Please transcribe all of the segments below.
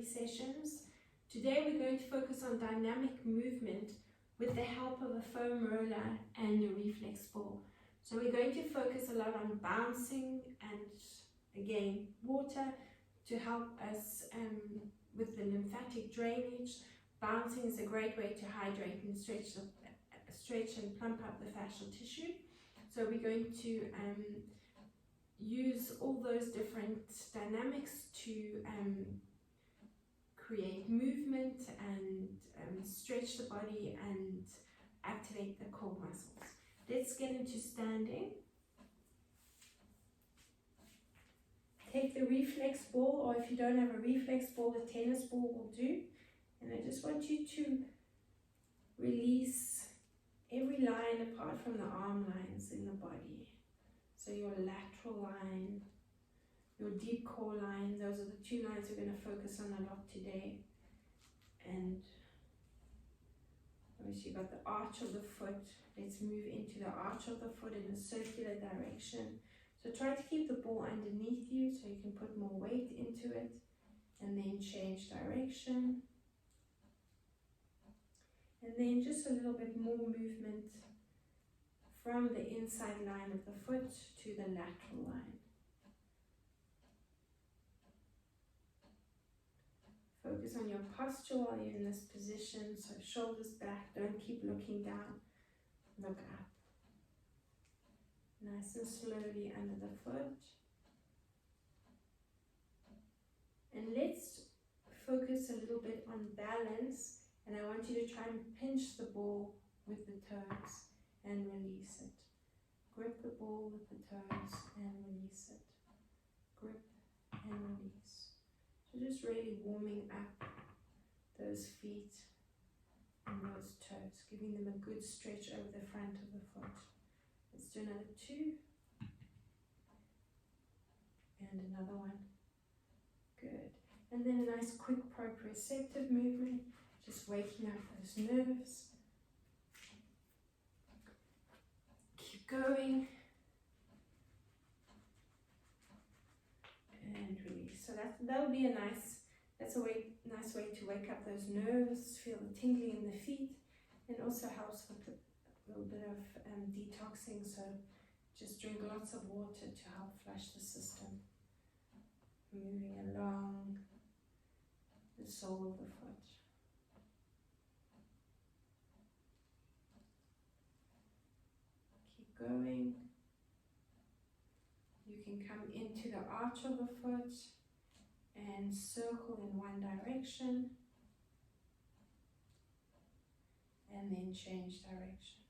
therapy sessions. Today we're going to focus on dynamic movement with the help of a foam roller and a reflex ball. So we're going to focus a lot on bouncing and again water to help us with the lymphatic drainage. Bouncing is a great way to hydrate and stretch and plump up the fascial tissue. So we're going to use all those different dynamics to create movement and stretch the body and activate the core muscles. Let's get into standing. Take the reflex ball, or if you don't have a reflex ball, a tennis ball will do. And I just want you to release every line apart from the arm lines in the body. So your lateral line, your deep core line, those are the two lines we're going to focus on a lot today. And obviously you've got the arch of the foot. Let's move into the arch of the foot in a circular direction. So try to keep the ball underneath you so you can put more weight into it, and then change direction. And then just a little bit more movement from the inside line of the foot to the lateral line. Focus on your posture while you're in this position, so shoulders back, don't keep looking down, look up. Nice and slowly under the foot. And let's focus a little bit on balance, and I want you to try and pinch the ball with the toes and release it. Grip the ball with the toes and release it. Grip and release. So just really warming up those feet and those toes, giving them a good stretch over the front of the foot. Let's do another 2. And another one. Good. And then a nice quick proprioceptive movement, just waking up those nerves. Keep going. And release. So that'll be a nice way to wake up those nerves, feel the tingling in the feet, and also helps with a little bit of detoxing. So just drink lots of water to help flush the system. Moving along the sole of the foot. Keep going. You can come into the arch of the foot and circle in one direction and then change direction.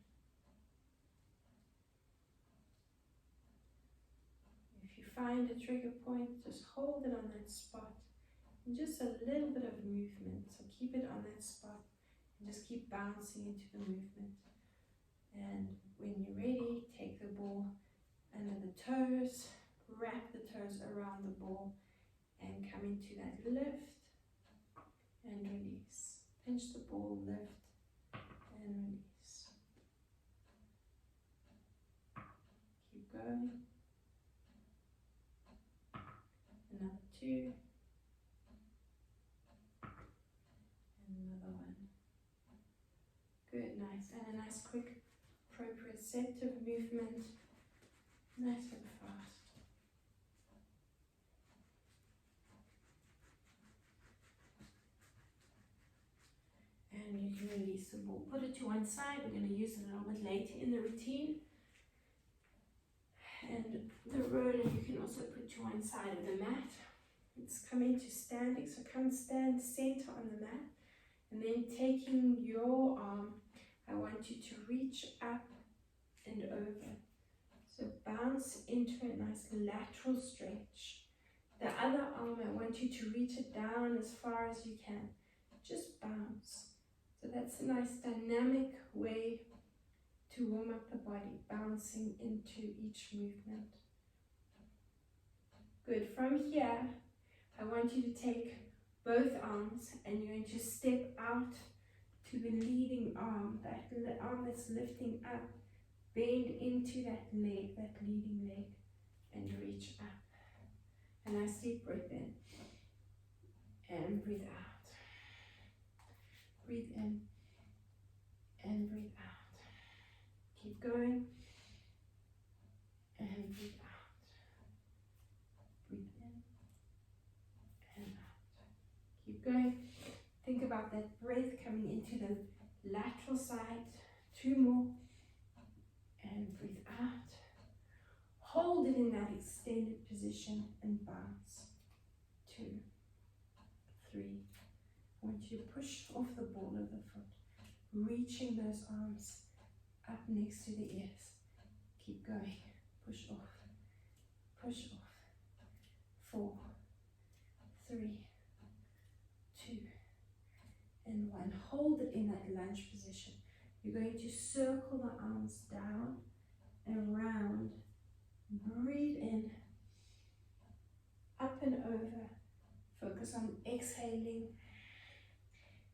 If you find a trigger point, just hold it on that spot. And just a little bit of movement, so keep it on that spot and just keep bouncing into the movement. And when you're ready, take the ball under the toes, wrap the toes around the ball, and come into that lift and release. Pinch the ball, lift and release. Keep going. Another 2. And another one. Good, nice. And a nice quick proprioceptive movement. Nice and fast. And you can release the ball. Put it to one side. We're going to use it a little bit later in the routine. And the roller you can also put to one side of the mat. Let's come into standing. So come stand center on the mat. And then taking your arm, I want you to reach up and over. So bounce into a nice lateral stretch. The other arm, I want you to reach it down as far as you can. Just bounce. So that's a nice dynamic way to warm up the body, bouncing into each movement. Good. From here, I want you to take both arms and you're going to step out to the leading arm, that arm that's lifting up. Bend into that leg, that leading leg, and reach up. A nice deep breath in. and breathe out. Breathe in and breathe out. Keep going and breathe out. Breathe in and out. Keep going. Think about that breath coming into the lateral side. 2 more. And breathe out. Hold it in that extended position and bounce. 2, 3. I want you to push off the ball of the foot, reaching those arms up next to the ears. Keep going. Push off. Push off. 4, 3, 2, and 1. Hold it in that lunge position. You're going to circle the arms down and round. Breathe in, up and over. Focus on exhaling.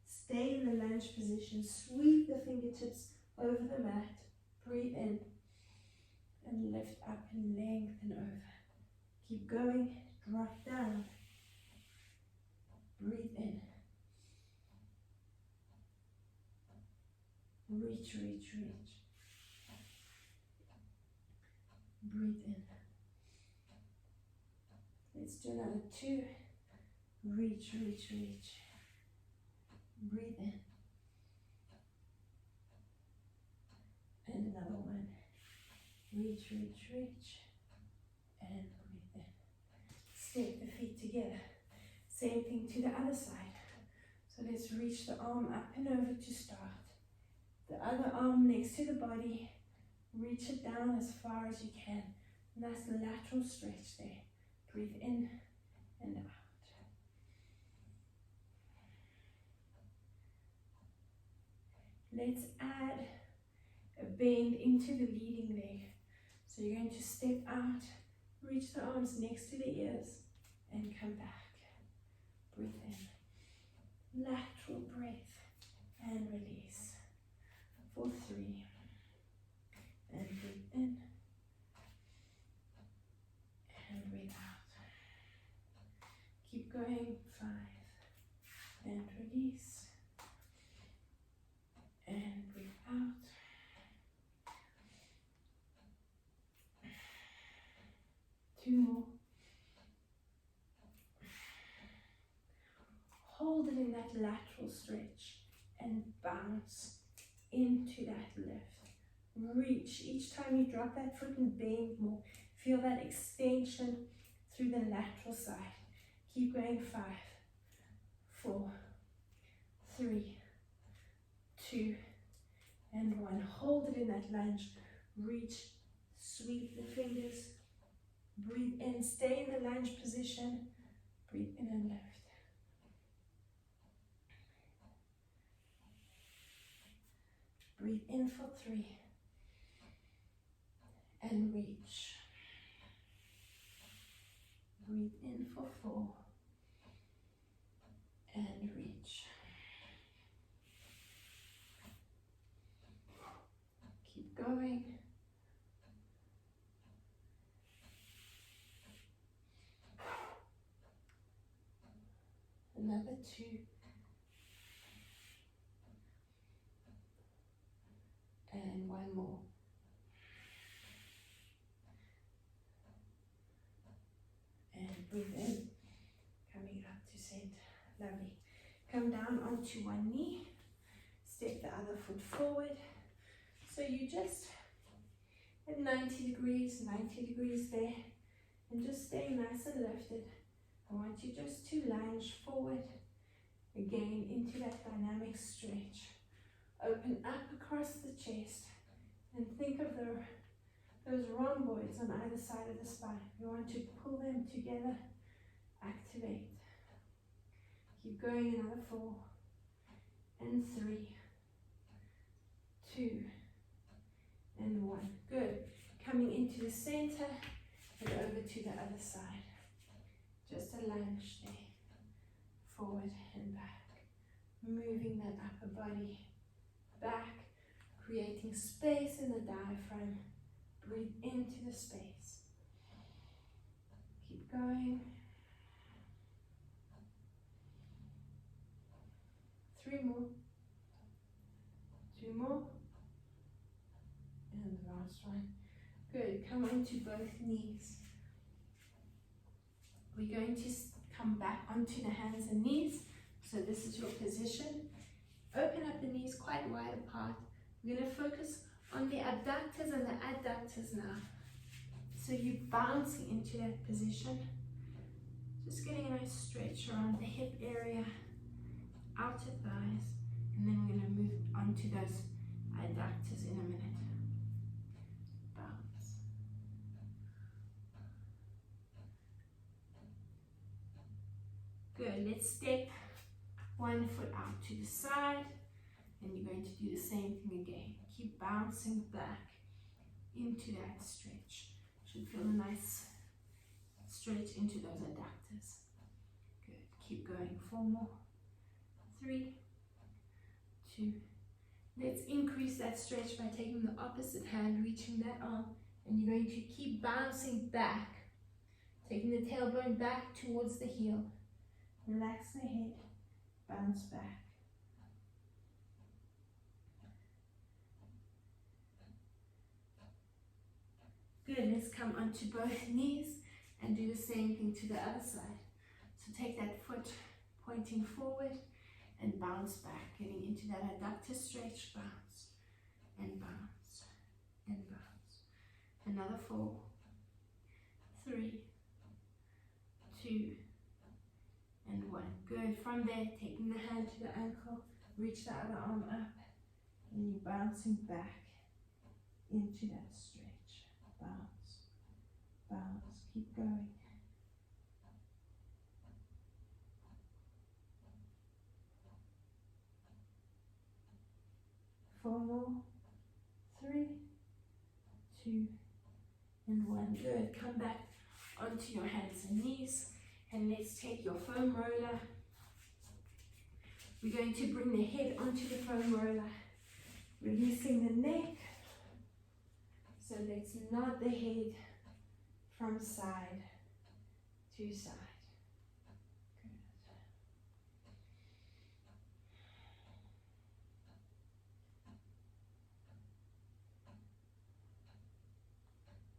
Stay in the lunge position. Sweep the fingertips over the mat. Breathe in and lift up and lengthen over. Keep going. Drop down. Breathe in. Reach, reach, reach. Breathe in. Let's do another 2. Reach, reach, reach. Breathe in. And another 1. Reach, reach, reach. And breathe in. Step the feet together. Same thing to the other side. So let's reach the arm up and over to start. The other arm next to the body. Reach it down as far as you can. Nice lateral stretch there. Breathe in and out. Let's add a bend into the leading leg. So you're going to step out, reach the arms next to the ears, and come back. Breathe in. Lateral breath and release. For 3. And breathe in. And breathe out. Keep going. 5. And release. And breathe out. Two more. Hold it in that lateral stretch and bounce into that lift. Reach. Each time you drop that foot and bend more, feel that extension through the lateral side. Keep going. 5, 4, 3, 2, and 1. Hold it in that lunge. Reach. Sweep the fingers. Breathe in. Stay in the lunge position. Breathe in and lift. Breathe in for 3 and reach. Breathe in for 4 and reach. Keep going. Another 2. And 1 more. And breathe in. Coming up to center. Lovely. Come down onto one knee. Step the other foot forward. So you just at 90 degrees there. And just stay nice and lifted. I want you just to lunge forward. Again into that dynamic stretch. Open up across the chest and think of those rhomboids on either side of the spine. You want to pull them together, activate. Keep going. Another 4 and 3, 2 and 1. Good. Coming into the center and over to the other side. Just a lunge there. Forward and back. Moving that upper body back, creating space in the diaphragm. Breathe into the space. Keep going. 3 more. 2 more. And the last one. Good. Come onto both knees. We're going to come back onto the hands and knees. So this is your position. Open up the knees quite wide apart. We're going to focus on the abductors and the adductors now. So you're bouncing into that position. Just getting a nice stretch around the hip area, outer thighs, and then we're going to move on to those adductors in a minute. Bounce. Good. Let's step 1 foot out to the side, and you're going to do the same thing again. Keep bouncing back into that stretch. Should feel a nice stretch into those adductors. Good. Keep going. 4 more. 3, 2. Let's increase that stretch by taking the opposite hand, reaching that arm, and you're going to keep bouncing back, taking the tailbone back towards the heel. Relax the head, bounce back. Good, let's come onto both knees and do the same thing to the other side. So take that foot pointing forward and bounce back, getting into that adductor stretch, bounce, and bounce, and bounce. Another 4, 3, 2, and 1. Good. From there, taking the hand to the ankle, reach the other arm up, and you're bouncing back into that stretch. Bounce, bounce, keep going. 4 more. 3, 2, and 1. Good. Come back onto your hands and knees. And let's take your foam roller. We're going to bring the head onto the foam roller, releasing the neck. So let's nod the head from side to side. Good.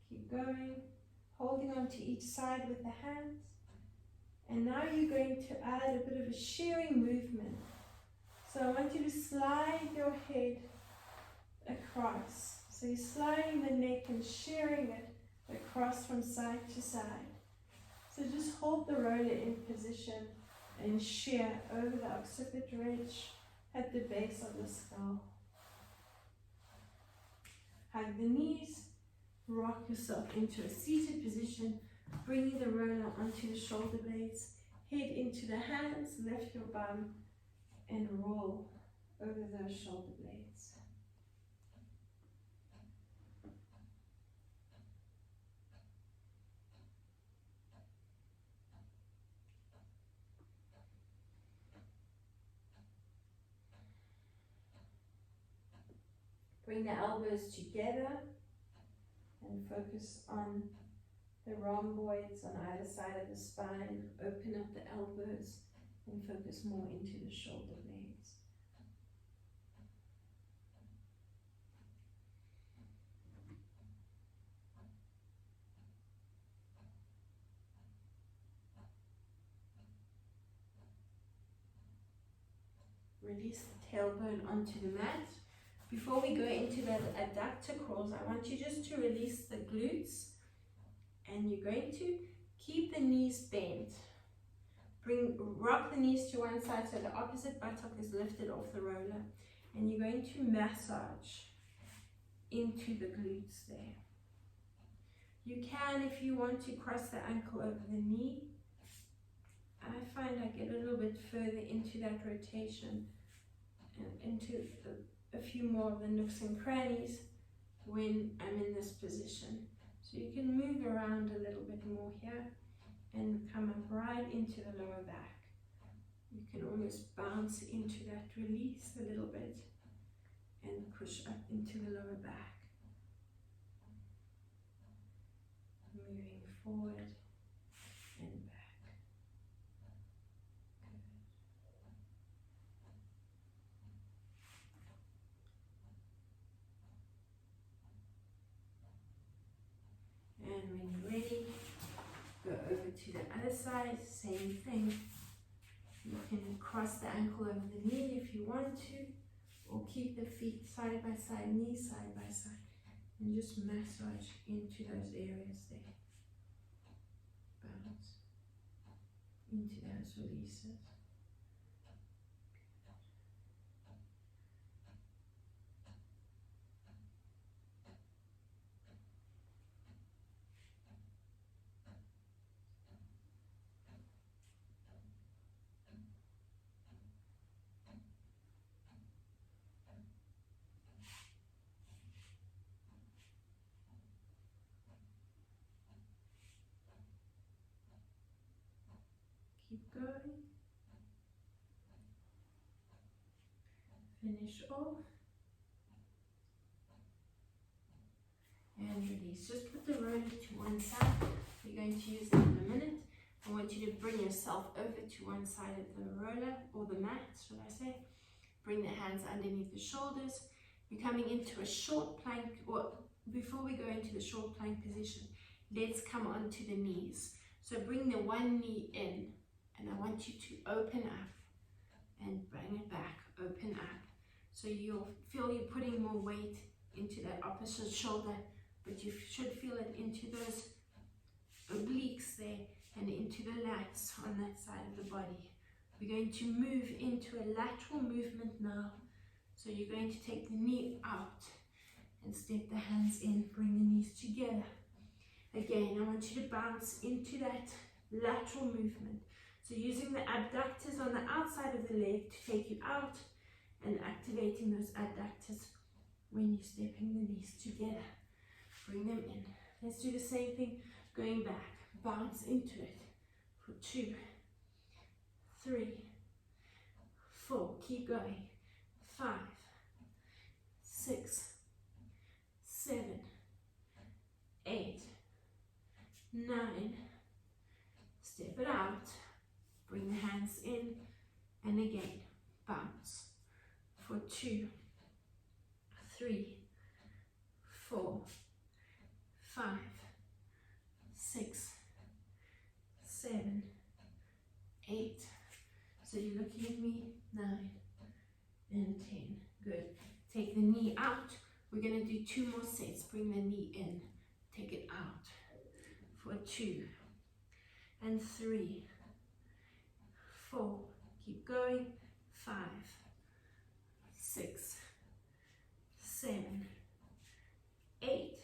Keep going, holding on to each side with the hands. And now you're going to add a bit of a shearing movement. So I want you to slide your head across. So you're sliding the neck and shearing it across from side to side. So just hold the roller in position and shear over the occiput ridge at the base of the skull. Hug the knees, rock yourself into a seated position, bringing the roller onto the shoulder blades, head into the hands, lift your bum, and roll over those shoulder blades. Bring the elbows together and focus on the rhomboids on either side of the spine. Open up the elbows and focus more into the shoulder blades. Release the tailbone onto the mat. Before we go into the adductor crawls, I want you just to release the glutes. And you're going to keep the knees bent. Rock the knees to one side so the opposite buttock is lifted off the roller. And you're going to massage into the glutes there. You can, if you want, to cross the ankle over the knee. I find I get a little bit further into that rotation and into a few more of the nooks and crannies when I'm in this position. So you can move around a little bit more here and come up right into the lower back. You can almost bounce into that release a little bit and push up into the lower back. Moving forward and back. Good. side, same thing. You can cross the ankle over the knee if you want to, or keep the feet side by side, knees side by side, and just massage into those areas there. Bounce into those releases. Keep going. Finish off. And release. Just put the roller to one side. We're going to use it in a minute. I want you to bring yourself over to one side of the roller, or the mat, should I say. Bring the hands underneath the shoulders. You're coming into a short plank, or before we go into the short plank position, let's come onto the knees. So bring the one knee in, and I want you to open up and bring it back, open up. So you'll feel you're putting more weight into that opposite shoulder, but you should feel it into those obliques there and into the lats on that side of the body. We're going to move into a lateral movement now. So you're going to take the knee out and step the hands in, bring the knees together. Again, I want you to bounce into that lateral movement. So using the abductors on the outside of the leg to take you out and activating those adductors when you're stepping the knees together. Bring them in. Let's do the same thing, going back. Bounce into it for 2, 3, 4. Keep going. 5, 6, 7, 8, 9. Step it out. Bring the hands in, and again, bounce for 2, 3, 4, 5, 6, 7, 8. So you're looking at me. 9 and 10. Good. Take the knee out. We're going to do 2 more sets. Bring the knee in. Take it out for 2 and 3, 4. Keep going. 5, 6, 7, 8,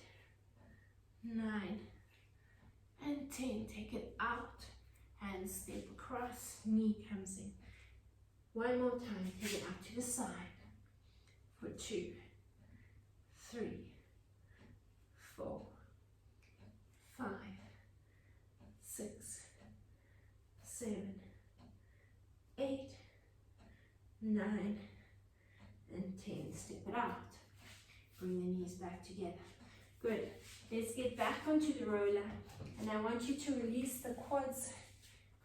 9 and 10. Take it out and step across. Knee comes in. One more time. Take it out to the side for 2, 3, 4, 5, 6, 7, 8, 9 and 10. Step it out. Bring the knees back together. Good. Let's get back onto the roller, and I want you to release the quads,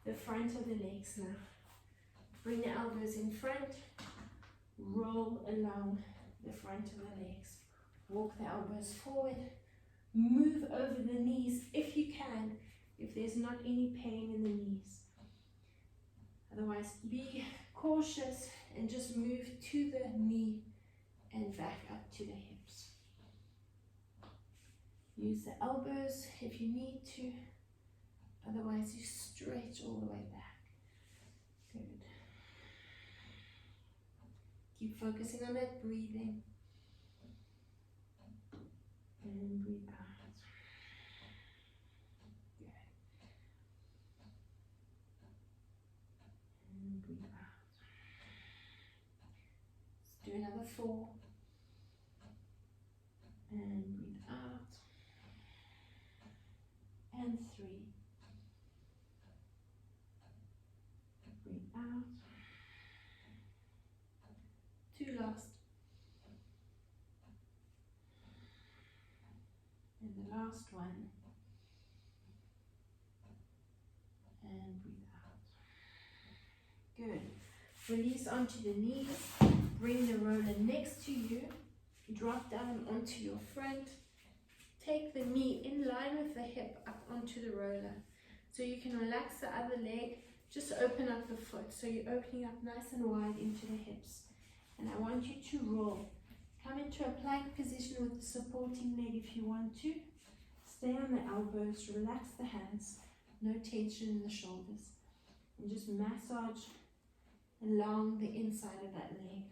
the front of the legs now. Bring the elbows in front, roll along the front of the legs. Walk the elbows forward, move over the knees if you can, if there's not any pain in the knees. Otherwise, be cautious and just move to the knee and back up to the hips. Use the elbows if you need to, otherwise you stretch all the way back. Good. Keep focusing on that breathing. And breathe out. Good. And breathe out. Let's do another 4. And breathe out. And 3. Breathe out. 2 last. And the last one. And breathe out. Good. Release onto the knees. Bring the roller next to you. Drop down onto your front. Take the knee in line with the hip up onto the roller. So you can relax the other leg, just open up the foot. So you're opening up nice and wide into the hips. And I want you to roll. Come into a plank position with the supporting leg if you want to. Stay on the elbows, relax the hands, no tension in the shoulders. And just massage along the inside of that leg.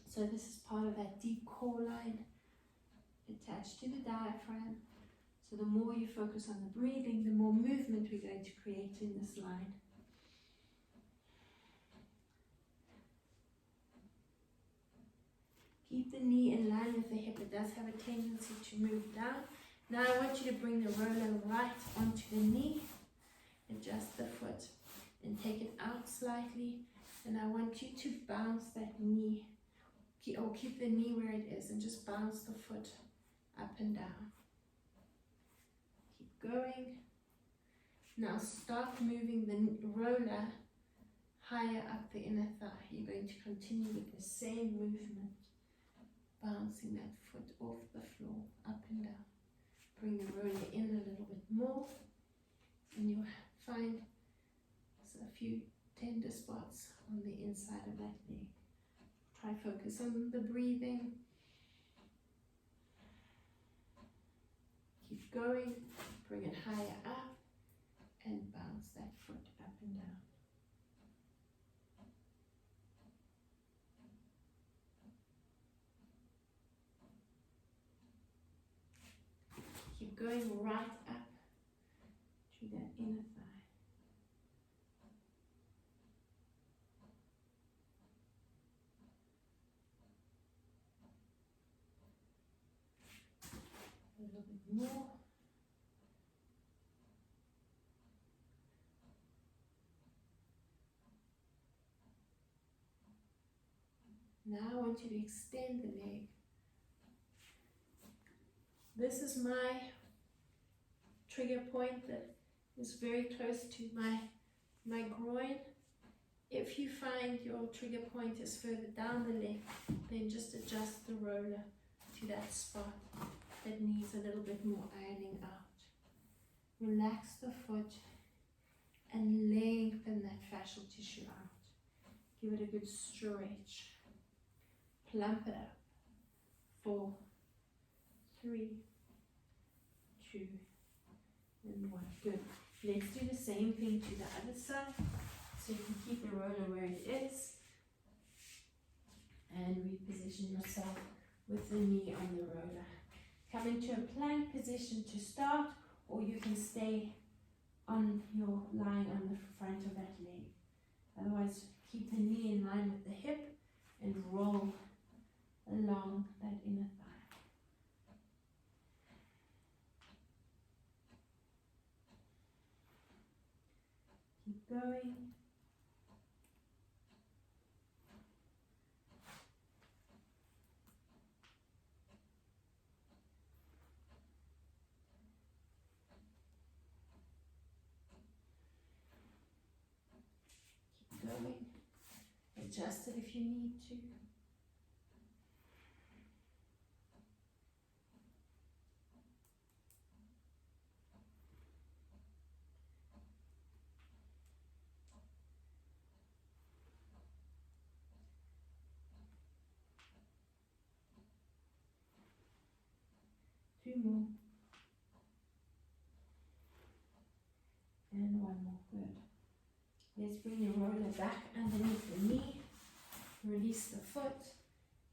So this is part of that deep core line attached to the diaphragm. So the more you focus on the breathing, the more movement we're going to create in this line. Keep the knee in line with the hip. It does have a tendency to move down. Now I want you to bring the roller right onto the knee. Adjust the foot and take it out slightly. And I want you to bounce that knee, or keep the knee where it is and just bounce the foot up and down. Keep going. Now start moving the roller higher up the inner thigh. You're going to continue with the same movement, bouncing that foot off the floor, up and down. Bring the roller in a little bit more, and you'll find a few tender spots on the inside of that leg. Try focus on the breathing. Keep going, bring it higher up, and bounce that foot up and down. Keep going right up to that inner thigh. A little bit more. Now I want you to extend the leg. This is my trigger point that is very close to my groin. If you find your trigger point is further down the leg, then just adjust the roller to that spot that needs a little bit more ironing out. Relax the foot and lengthen that fascial tissue out. Give it a good stretch. Plump it up. 4, 3, 2, and 1. Good. Let's do the same thing to the other side. So you can keep the roller where it is and reposition yourself with the knee on the roller. Come into a plank position to start, or you can stay on your lying on the front of that leg. Otherwise, keep the knee in line with the hip and roll along that inner thigh. Keep going. Keep going. Adjust it if you need to. Two more. And one more. Good. Let's bring your roller back underneath the knee. Release the foot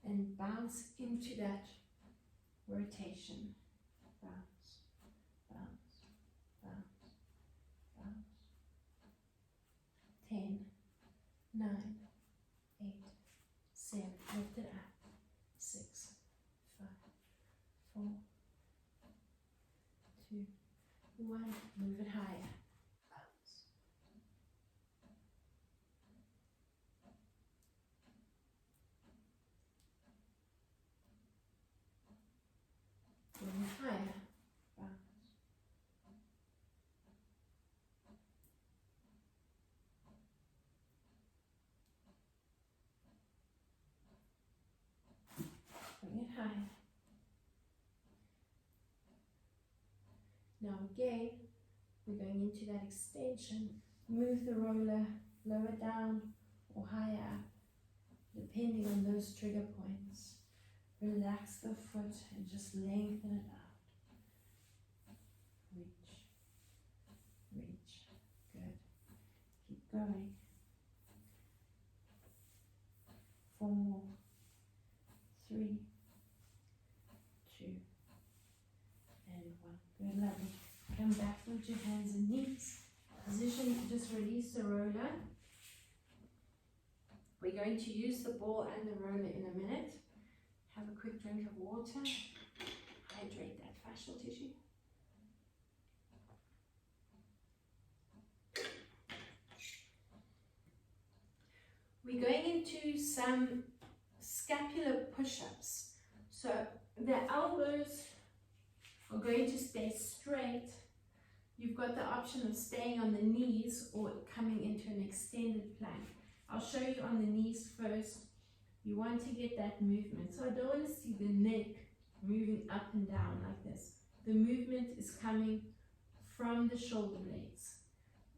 and bounce into that rotation. Bounce, bounce, bounce, bounce. 10, 9, 8, 7. Lift it up. 6, 5, 4, 2, 1. Move it higher. Bounce. Move it higher. Bounce. now again, we're going into that extension. Move the roller lower down or higher, depending on those trigger points. Relax the foot and just lengthen it out. Reach, reach, good. Keep going. 4 more. 3, 2, and 1. Good, lovely. Come back with your hands and knees. Position, just release the roller. We're going to use the ball and the roller in a minute. Have a quick drink of water. Hydrate that fascial tissue. We're going into some scapular push-ups. So the elbows are going to stay straight. You've got the option of staying on the knees or coming into an extended plank. I'll show you on the knees first. You want to get that movement. So I don't want to see the neck moving up and down like this. The movement is coming from the shoulder blades.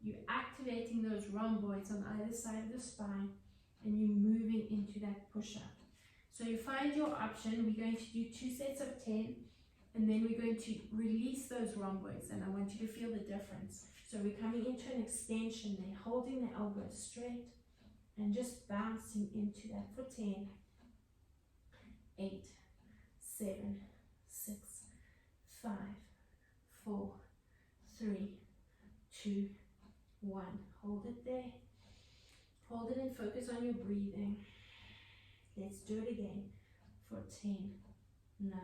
You're activating those rhomboids on either side of the spine and you're moving into that push-up. So you find your option. We're going to do 2 sets of 10 and then we're going to release those rhomboids and I want you to feel the difference. So we're coming into an extension there, holding the elbow straight and just bouncing into that for 10, 8, 7, 6, 5, 4, 3, 2, 1. Hold it there. Hold it and focus on your breathing. Let's do it again for 10, 9,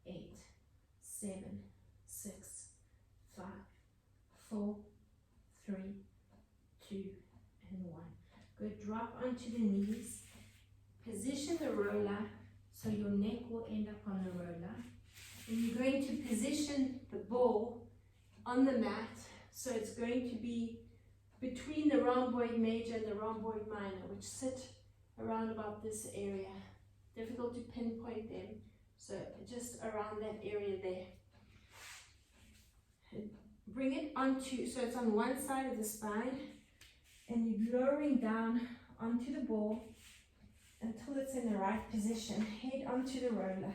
8, 7, 6, 5, 4, 3, 2, and 1. Good, drop onto the knees. Position the roller so your neck will end up on the roller. And you're going to position the ball on the mat so it's going to be between the rhomboid major and the rhomboid minor, which sit around about this area. Difficult to pinpoint them, so just around that area there. And bring it onto, so it's on one side of the spine, and you're lowering down onto the ball until it's in the right position. Head onto the roller.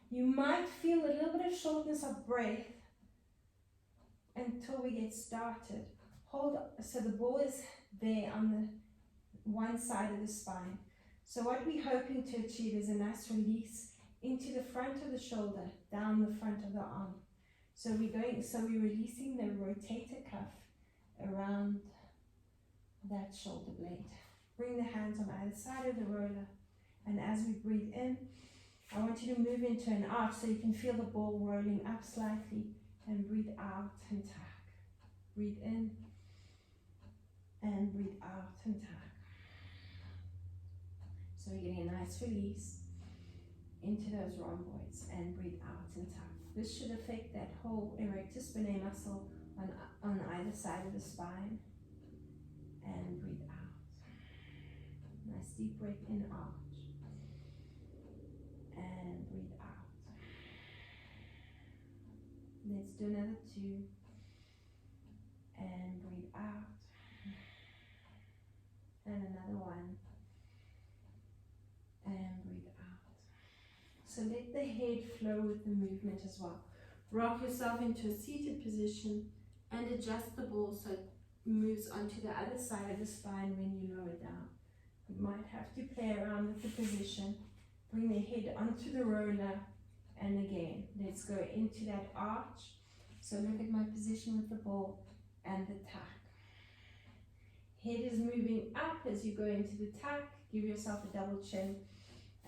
You might feel a little bit of shortness of breath until we get started. Hold, so the ball is there on the one side of the spine. So what we're hoping to achieve is a nice release into the front of the shoulder, down the front of the arm. So we're releasing the rotator cuff around that shoulder blade. Bring the hands on either side of the roller, and as we breathe in, I want you to move into an arch so you can feel the ball rolling up slightly, and breathe out and tack. Breathe in and breathe out and tack. So we're getting a nice release into those rhomboids and breathe out and tack. This should affect that whole erector spinae muscle on either side of the spine. And breathe out. Nice deep breath in, arch. And breathe out. Let's do another 2. And breathe out. And another 1. And breathe out. So let the head flow with the movement as well. Rock yourself into a seated position and adjust the ball so it moves onto the other side of the spine when you lower down. You might have to play around with the position. Bring the head onto the roller, and again, let's go into that arch. So look at my position with the ball and the tack. Head is moving up as you go into the tack. Give yourself a double chin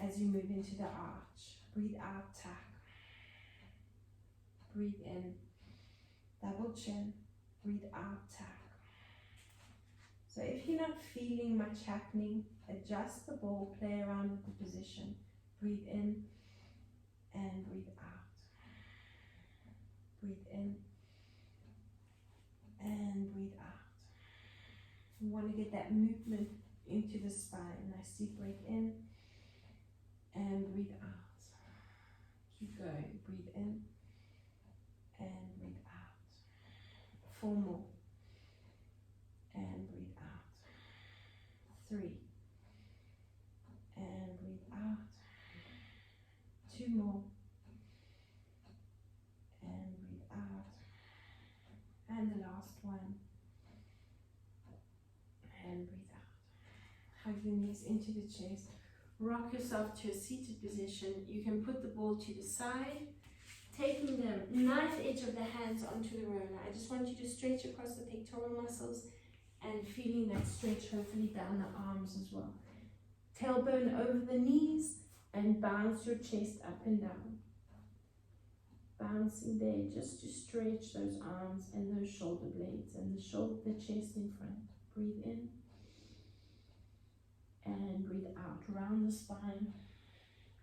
as you move into the arch. Breathe out, tack. Breathe in, double chin. Breathe out, tack. So if you're not feeling much happening, adjust the ball, play around with the position. Breathe in and breathe out. Breathe in and breathe out. You want to get that movement into the spine. Nice deep breath in and breathe out. Keep going. Breathe in and breathe out. 2 more. And breathe out. And the last one. And breathe out. Hug the knees into the chest. Rock yourself to a seated position. You can put the ball to the side, taking the knife edge of the hands onto the roller. I just want you to stretch across the pectoral muscles and feeling that stretch hopefully down the arms as well. Tailbone over the knees and bounce your chest up and down. Bouncing there just to stretch those arms and those shoulder blades and the chest in front. Breathe in and breathe out. Round the spine.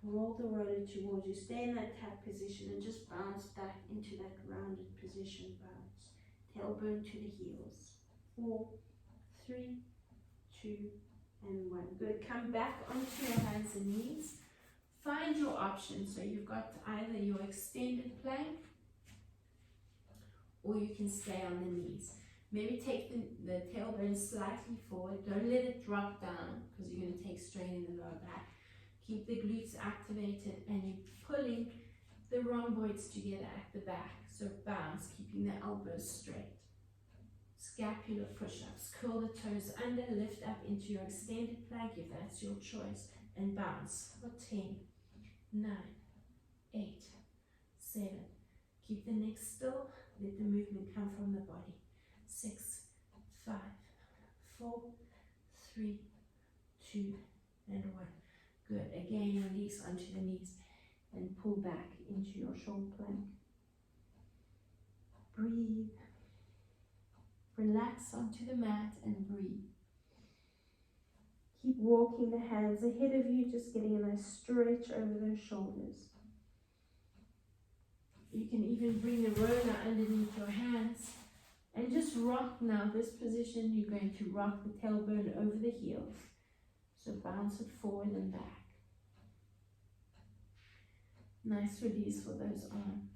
Roll the roller towards you. Stay in that tap position and just bounce back into that rounded position. Bounce. Tailbone to the heels. 4, 3, 2, and 1. Good. Come back onto your hands and knees. Find your option. So you've got either your extended plank or you can stay on the knees. Maybe take the tailbone slightly forward. Don't let it drop down because you're going to take strain in the lower back. Keep the glutes activated and you're pulling the rhomboids together at the back. So bounce, keeping the elbows straight. Scapular push-ups. Curl the toes under, lift up into your extended plank if that's your choice. And bounce for 10, 9, 8, 7. Keep the neck still. Let the movement come from the body. 6, 5, 4, 3, 2, and 1. Good. Again, release onto the knees and pull back into your shoulder plank. Breathe. Relax onto the mat and breathe. Keep walking the hands ahead of you, just getting a nice stretch over those shoulders. You can even bring the roller underneath your hands and just rock now. This position, you're going to rock the tailbone over the heels. So bounce it forward and back. Nice release for those arms.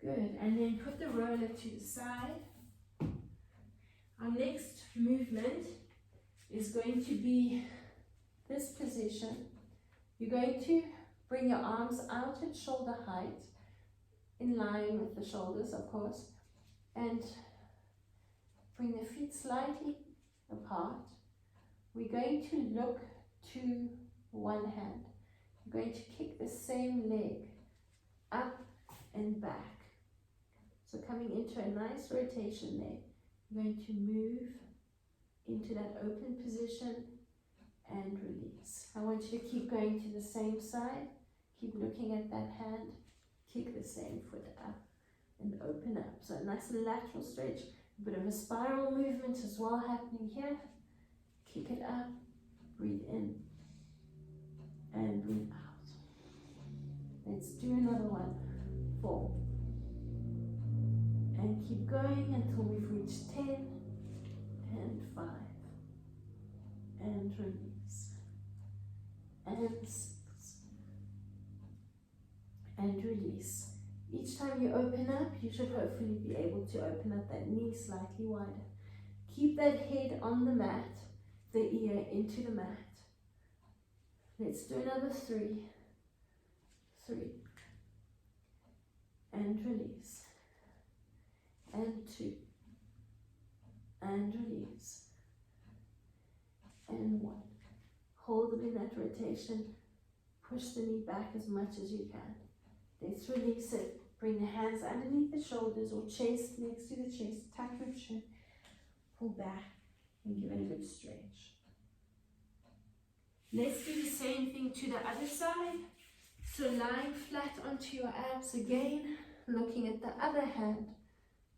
Good, and then put the roller to the side. Our next movement is going to be this position. You're going to bring your arms out at shoulder height, in line with the shoulders, of course, and bring the feet slightly apart. We're going to look to one hand. You're going to kick the same leg up and back. So coming into a nice rotation there. You're going to move into that open position and release. I want you to keep going to the same side. Keep looking at that hand. Kick the same foot up and open up. So a nice lateral stretch. A bit of a spiral movement as well happening here. Kick it up. Breathe in and breathe out. Let's do another one. 4. And keep going until we've reached 10 and 5 and release and 6 and release. Each time you open up, you should hopefully be able to open up that knee slightly wider. Keep that head on the mat, the ear into the mat. Let's do another 3 and release. And 2, and release, and 1. Hold them in that rotation. Push the knee back as much as you can. Let's release it. Bring the hands underneath the shoulders or chest next to the chest. Tuck your chin. Pull back and give it a good stretch. Let's do the same thing to the other side. So lying flat onto your abs again, looking at the other hand.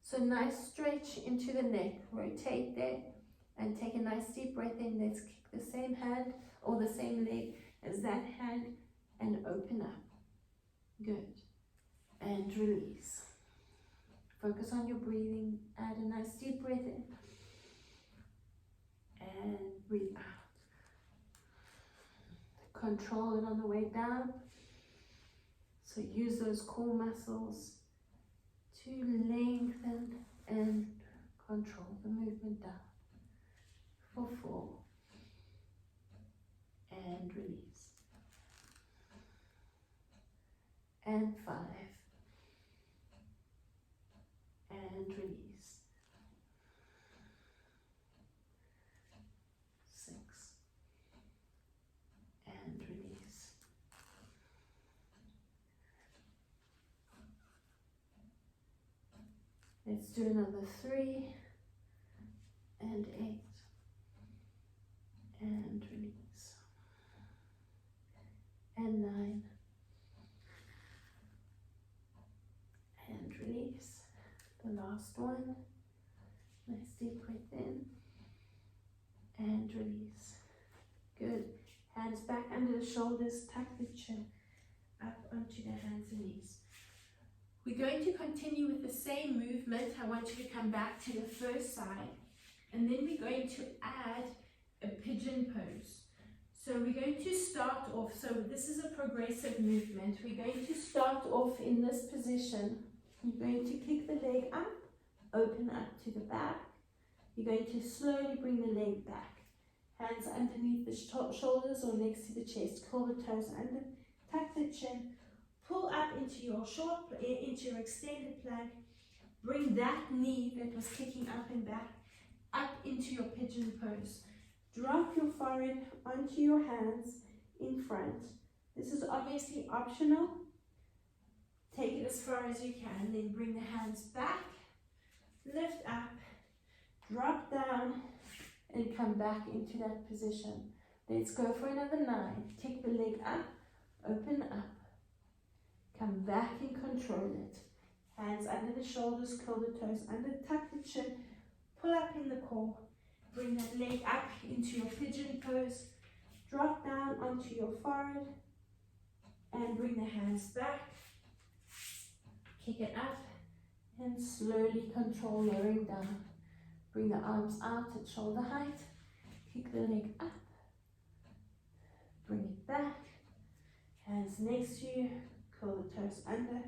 So nice stretch into the neck, rotate there and take a nice deep breath in. Let's kick the same hand or the same leg as that hand and open up. Good. And release. Focus on your breathing. Add a nice deep breath in and breathe out. Control it on the way down. So use those core muscles to lengthen and control them. the movement down for 4 and release, and 5 and release, 6 and release, 8. Let's do another 3 and 8 and release, and 9 and release. The last one. Nice deep breath in and release. Good. Hands back under the shoulders, tuck the chin up onto the hands and knees. We're going to continue with the same movement. I want you to come back to the first side, and then we're going to add a pigeon pose. So we're going to start off, so this is a progressive movement. We're going to start off in this position. You're going to kick the leg up, open up to the back. You're going to slowly bring the leg back. Hands underneath the shoulders or next to the chest. Curl the toes under, tuck the chin. Pull up into your extended plank. Bring that knee that was kicking up and back up into your pigeon pose. Drop your forehead onto your hands in front. This is obviously optional. Take it as far as you can. Then bring the hands back, lift up, drop down, and come back into that position. Let's go for another 9. Kick the leg up, open up. Come back and control it. Hands under the shoulders, curl the toes under, tuck the chin, pull up in the core. Bring that leg up into your pigeon pose. Drop down onto your forehead and bring the hands back. Kick it up and slowly control lowering down. Bring the arms out at shoulder height. Kick the leg up. Bring it back. Hands next to you. Curl the toes under.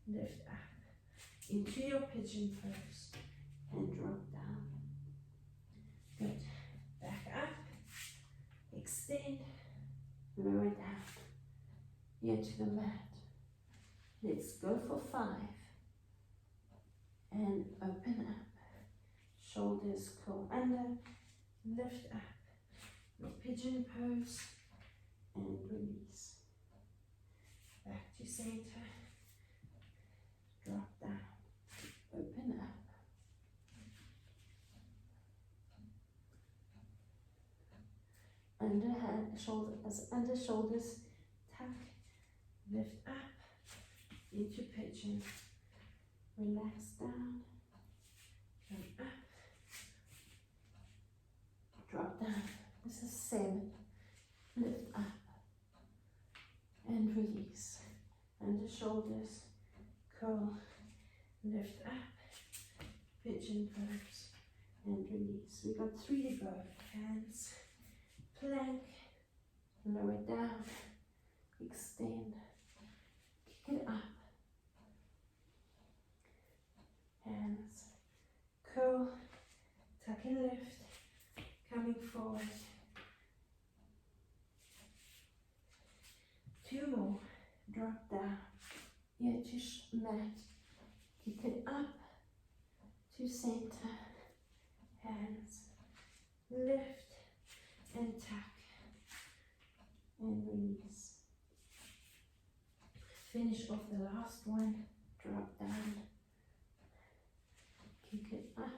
Lift up into your pigeon pose and drop down. Good. Back up. Extend. Lower down. Here to the mat. Let's go for 5. And open up. Shoulders curl under. Lift up. Your pigeon pose. And release. Back to center. Drop down. Open up. Under shoulders, tuck, lift up into pigeon. Relax down, come up, drop down. This is 7. Lift up and release. Under shoulders, curl, lift up, pigeon pose, and release. We got 3 to go. Hands, plank, lower down, extend, kick it up, hands, curl, tuck and lift, coming forward. 2 more, drop down, here to mat, kick it up to center, hands, lift and tuck and release. Finish off the last one, drop down, kick it up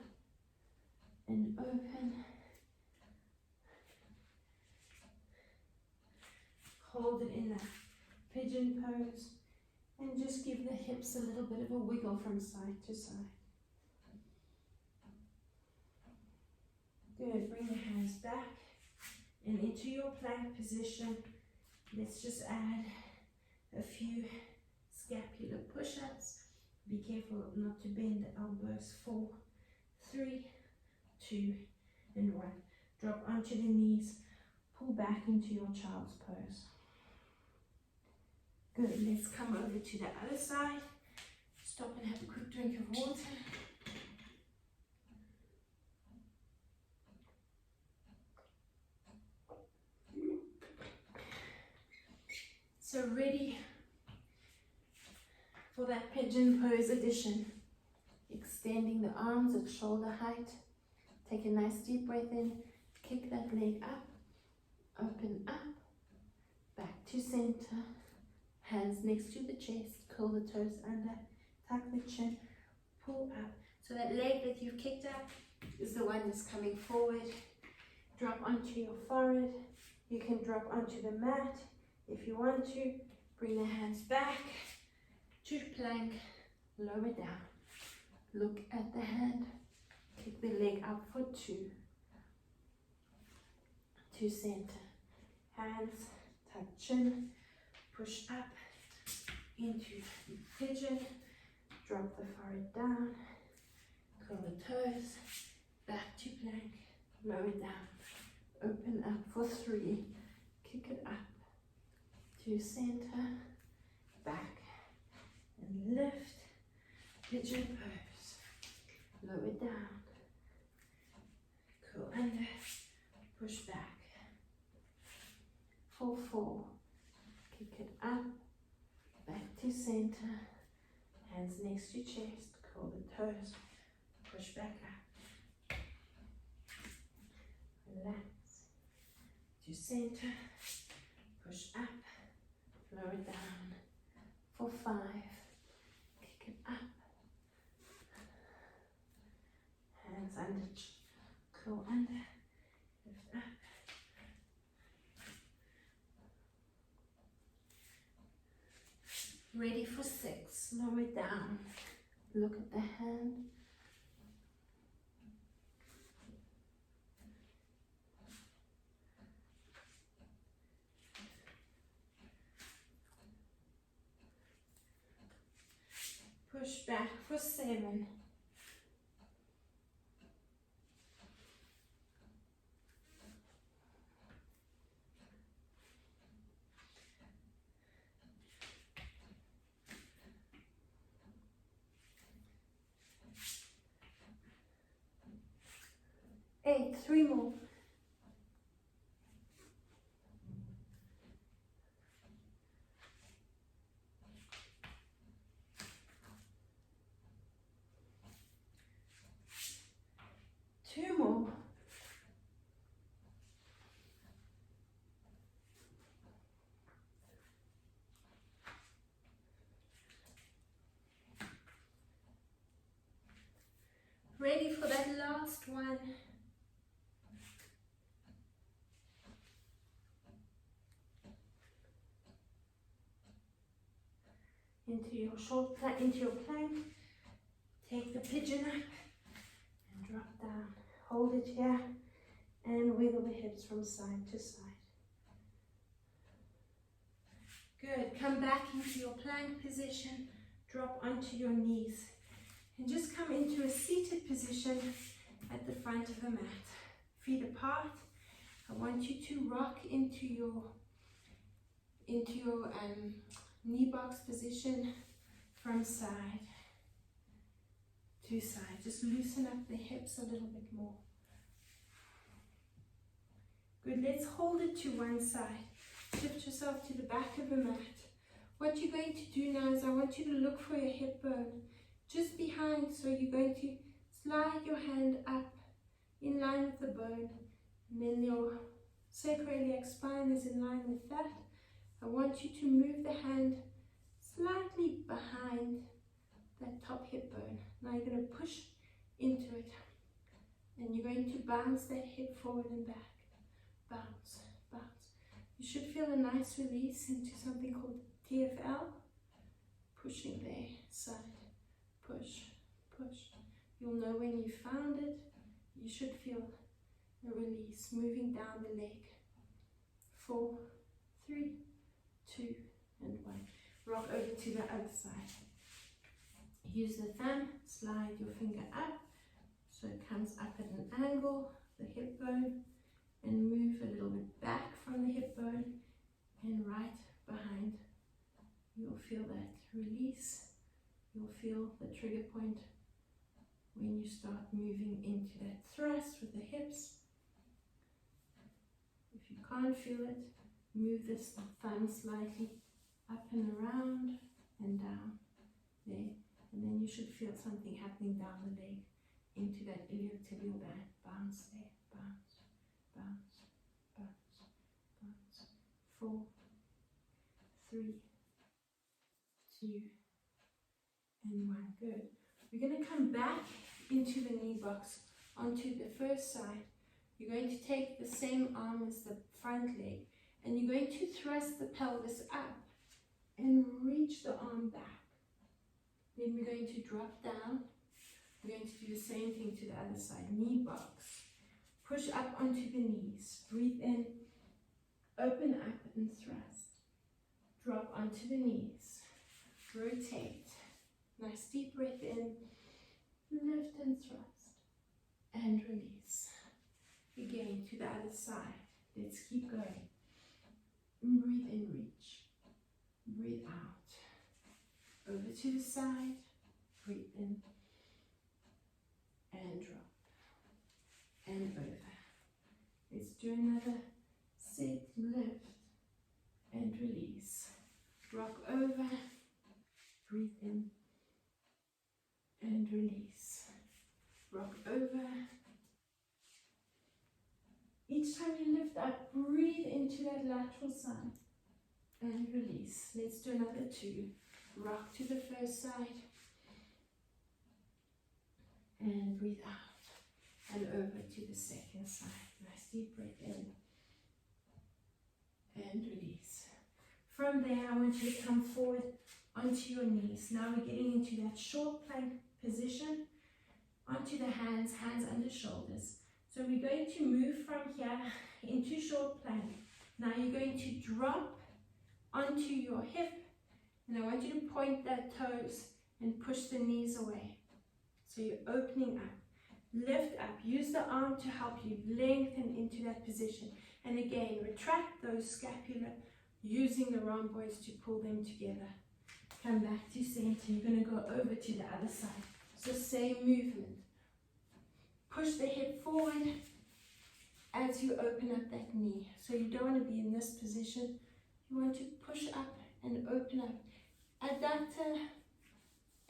and open. Hold it in that pigeon pose and just give the hips a little bit of a wiggle from side to side. Good, bring the hands back and into your plank position. Let's just add a few scapular push-ups. Be careful not to bend the elbows. 4, 3, 2, and 1. Drop onto the knees. Pull back into your child's pose. Good, let's come over to the other side. Stop and have a quick drink of water. ready for that pigeon pose edition. Extending the arms at shoulder height. Take a nice deep breath in. Kick that leg up. Open up. Back to center. Hands next to the chest. Curl the toes under. Tuck the chin. Pull up. So that leg that you've kicked up is the one that's coming forward. Drop onto your forehead. You can drop onto the mat if you want to. Bring the hands back to plank. Lower down. Look at the hand. Kick the leg up for 2. To center. Hands, tuck chin. Push up into pigeon. Drop the forehead down. Curl the toes. Back to plank. Lower down. Open up for 3. Kick it up. To center. Back. And lift. Pigeon pose. Lower down. Curl under. Push back. For 4. Kick it up. Back to center. Hands next to chest. Curl the toes. Push back up. Relax. To center. Push up. Lower down. For 5. Kick it up. Hands under. Curl under. Lift up. Ready for 6. Lower down. Look at the hand. Push back for 7. Eight, 3 more. Two more. Ready for that last one. Into your short plank, into your plank. Take the pigeon up and drop down. Hold it here and wiggle the hips from side to side. Good. Come back into your plank position. Drop onto your knees and just come into a seated position at the front of the mat. Feet apart. I want you to rock into your knee box position from side to side. Just loosen up the hips a little bit more. Good, let's hold it to one side. Shift yourself to the back of the mat. What you're going to do now is I want you to look for your hip bone just behind. So you're going to slide your hand up in line with the bone, and then your sacroiliac spine is in line with that. I want you to move the hand slightly behind that top hip bone. Now you're going to push into it, and you're going to bounce that hip forward and back. Bounce, bounce. You should feel a nice release into something called TFL. Pushing there, side, push, push. You'll know when you found it. You should feel a release moving down the leg. 4, 3, 2, and 1. Rock over to the other side. Use the thumb, slide your finger up so it comes up at an angle, the hip bone, and move a little bit back from the hip bone and right behind. You'll feel that release. You'll feel the trigger point when you start moving into that thrust with the hips. If you can't feel it, move this thumb slightly up and around and down there, and then you should feel something happening down the leg into that iliotibial band. Bounce there, bounce, bounce, bounce, bounce. 4, 3, 2, and 1. Good. We're going to come back into the knee box onto the first side. You're going to take the same arm as the front leg, and you're going to thrust the pelvis up and reach the arm back. Then we're going to drop down. We're going to do the same thing to the other side. Knee box. Push up onto the knees. Breathe in. Open up and thrust. Drop onto the knees. Rotate. Nice deep breath in. Lift and thrust. And release. Again to the other side. Let's keep going. Breathe in, reach. Breathe out. Over to the side. Breathe in. And drop. And over. Let's do another sit, lift, and release. Rock over. Breathe in. And release. Rock over. Each time you lift up, breathe into that lateral side and release. Let's do another 2. Rock to the first side and breathe out and over to the second side. Nice deep breath in and release. From there, I want you to come forward onto your knees. Now we're getting into that short plank position. Onto the hands, hands under shoulders. So we're going to move from here into short plank. Now you're going to drop onto your hip, and I want you to point that toes and push the knees away. So you're opening up. Lift up. Use the arm to help you lengthen into that position. And again, retract those scapula using the rhomboids to pull them together. Come back to center. You're going to go over to the other side. So same movement. Push the hip forward as you open up that knee. So you don't want to be in this position. You want to push up and open up. Adductor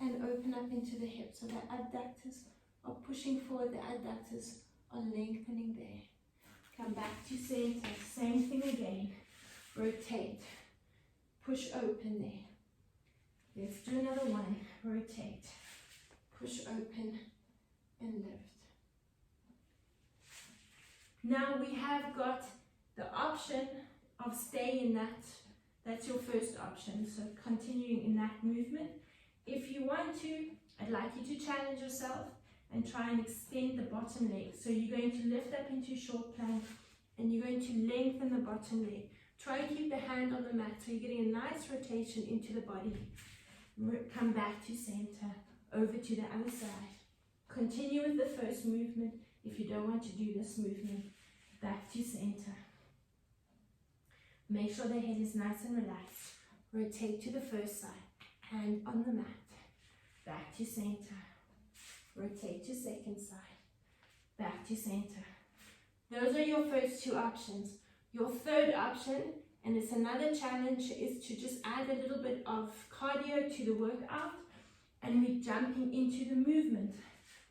and open up into the hip. So the adductors are pushing forward, the adductors are lengthening there. Come back to center. Same thing again. Rotate. Push open there. Let's do another one. Rotate. Push open and lift. Now we have got the option of staying in that. That's your first option. So continuing in that movement. If you want to, I'd like you to challenge yourself and try and extend the bottom leg. So you're going to lift up into short plank and you're going to lengthen the bottom leg. Try and keep the hand on the mat so you're getting a nice rotation into the body. Come back to center, over to the other side. Continue with the first movement. If you don't want to do this movement, back to center. Make sure the head is nice and relaxed. Rotate to the first side, hand on the mat. Back to center. Rotate to second side. Back to center. Those are your first 2 options. Your third option, and it's another challenge, is to just add a little bit of cardio to the workout, and we're jumping into the movement.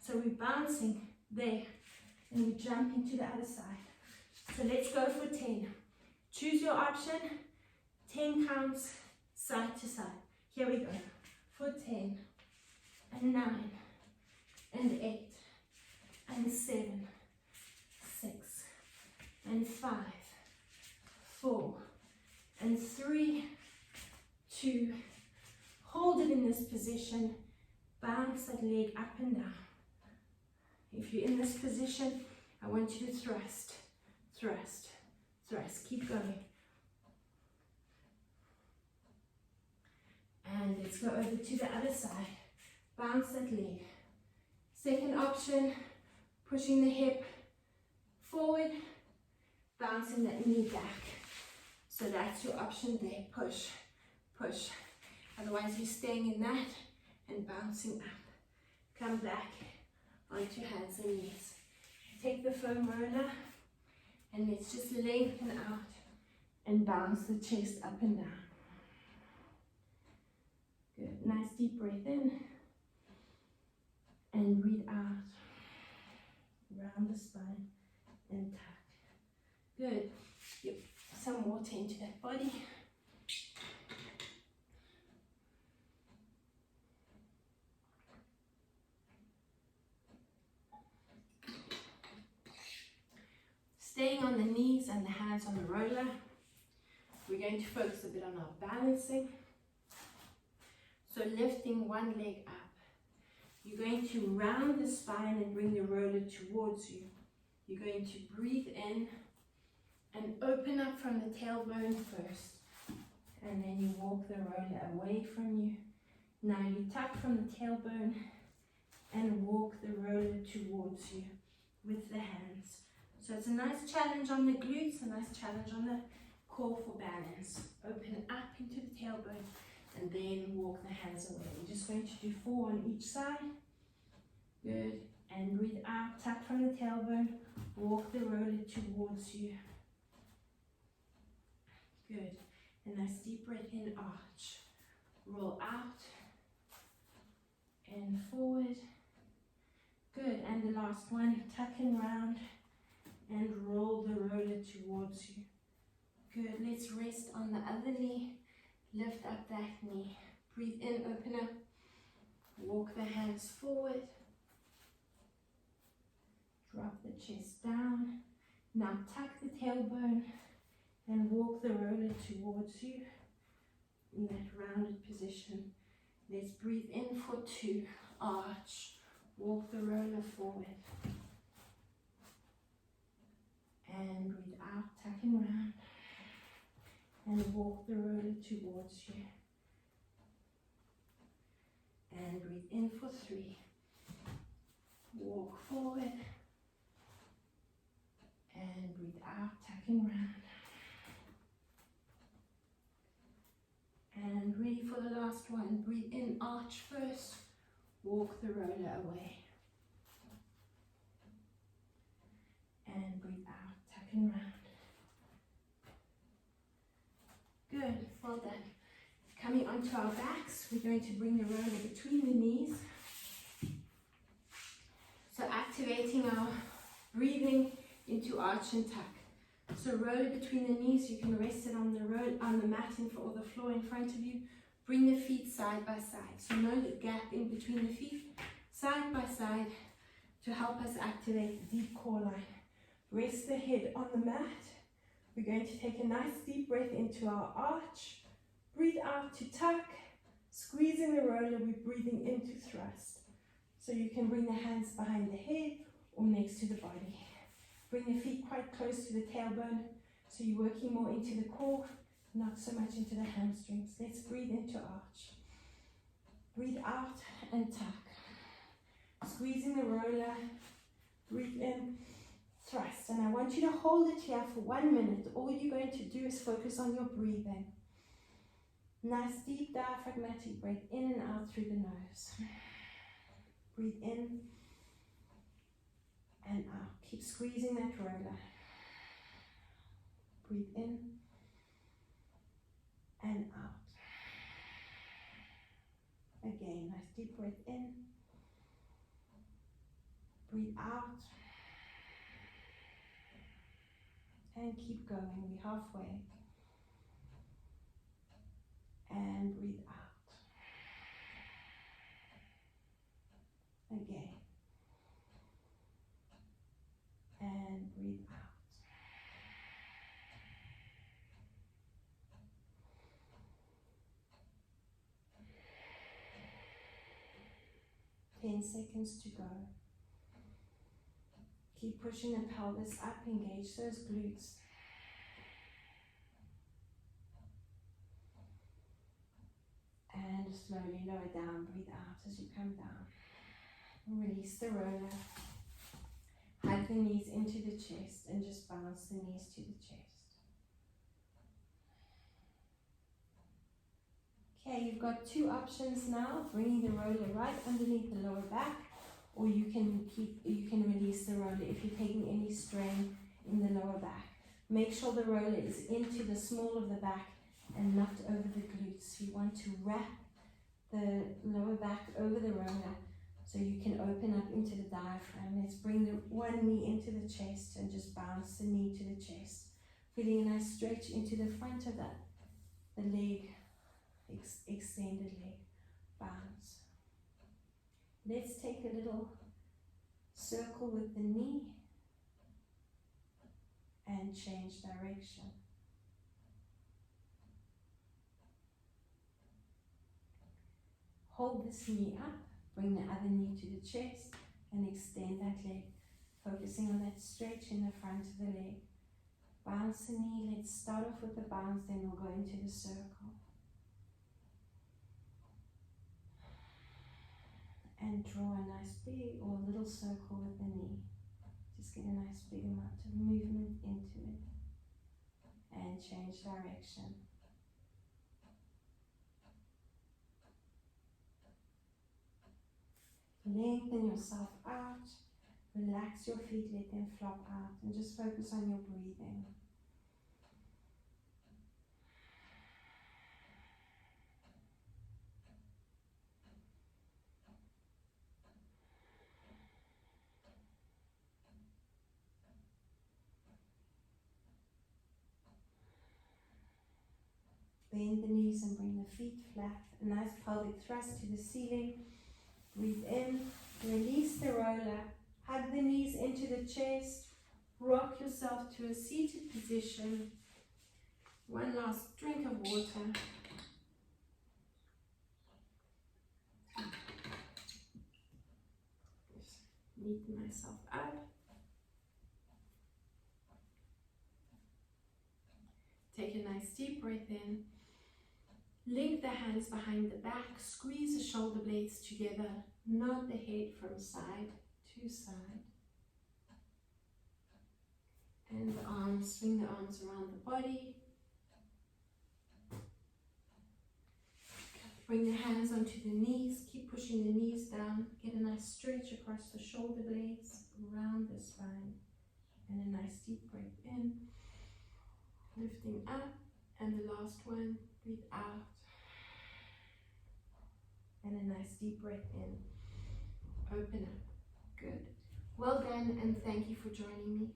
So we're bouncing there, and we jump into the other side. So let's go for 10. Choose your option. 10 counts, side to side. Here we go. For 10, and 9, and 8, and 7, 6, and 5, 4, and 3, 2. Hold it in this position. Bounce that leg up and down. If you're in this position, I want you to thrust, thrust, thrust. Keep going. And let's go over to the other side. Bounce that leg. Second option, pushing the hip forward, bouncing that knee back. So that's your option there. Push, push. Otherwise you're staying in that and bouncing up. Come back onto hands and knees. Take the foam roller and let's just lengthen out and bounce the chest up and down. Good. Nice deep breath in. And breathe out. Round the spine and tuck. Good. Yep. Some water into that body. Staying on the knees and the hands on the roller. We're going to focus a bit on our balancing. So lifting one leg up. You're going to round the spine and bring the roller towards you. You're going to breathe in and open up from the tailbone first. And then you walk the roller away from you. Now you tuck from the tailbone and walk the roller towards you with the hands. So it's a nice challenge on the glutes, a nice challenge on the core for balance. Open up into the tailbone and then walk the hands away. We're just going to do 4 on each side. Good. And breathe out, tuck from the tailbone, walk the roller towards you. Good. And nice deep breath in, arch. Roll out and forward. Good. And the last one, tuck and round and roll the roller towards you. Good. Let's rest on the other knee. Lift up that knee. Breathe in, open up. Walk the hands forward. Drop the chest down. Now tuck the tailbone and walk the roller towards you in that rounded position. Let's breathe in for 2. Arch. Walk the roller forward. And breathe out, tuck and round. And walk the roller towards you. And breathe in for 3. Walk forward. And breathe out, tuck and round. And ready for the last one. Breathe in, arch first. Walk the roller away. And breathe out, tuck and round. Good, well done. Coming onto our backs, we're going to bring the roller between the knees. So activating our breathing into arch and tuck. So roller between the knees, you can rest it on the mat or the floor in front of you. Bring the feet side by side. So know the gap in between the feet, side by side, to help us activate the deep core line. Rest the head on the mat. We're going to take a nice deep breath into our arch. Breathe out to tuck. Squeezing the roller, we're breathing into thrust. So you can bring the hands behind the head or next to the body. Bring the feet quite close to the tailbone, so you're working more into the core, not so much into the hamstrings. Let's breathe into arch. Breathe out and tuck. Squeezing the roller, breathe in, thrust. And I want you to hold it here for 1 minute. All you're going to do is focus on your breathing. Nice deep diaphragmatic breath in and out through the nose. Breathe in and out. Keep squeezing that roller. Breathe in and out. Again, nice deep breath in. Breathe out. And keep going. We're halfway. And breathe out. Again. And breathe out. Ten seconds to go. Keep pushing the pelvis up, engage those glutes. And slowly lower down, breathe out as you come down. Release the roller. Hug the knees into the chest and just bounce the knees to the chest. Okay, you've got 2 options now, bringing the roller right underneath the lower back, or you can release the roller if you're taking any strain in the lower back. Make sure the roller is into the small of the back and not over the glutes. You want to wrap the lower back over the roller so you can open up into the diaphragm. Let's bring the one knee into the chest and just bounce the knee to the chest. Feeling a nice stretch into the front of the leg, extended leg, bounce. Let's take a little circle with the knee and change direction. Hold this knee up, bring the other knee to the chest and extend that leg, focusing on that stretch in the front of the leg. Bounce the knee. Let's start off with the bounce, then we'll go into the circle. And draw a nice big or little circle with the knee. Just get a nice big amount of movement into it. And change direction. Lengthen yourself out. Relax your feet, let them flop out, and just focus on your breathing. Bend the knees and bring the feet flat. A nice pelvic thrust to the ceiling. Breathe in, release the roller. Hug the knees into the chest. Rock yourself to a seated position. One last drink of water. Neaten myself up. Take a nice deep breath in. Link the hands behind the back. Squeeze the shoulder blades together. Nod the head from side to side. And the arms, swing the arms around the body. Bring the hands onto the knees. Keep pushing the knees down. Get a nice stretch across the shoulder blades, around the spine. And a nice deep breath in. Lifting up. And the last one, breathe out. And a nice deep breath in. Open up. Good. Well done, and thank you for joining me.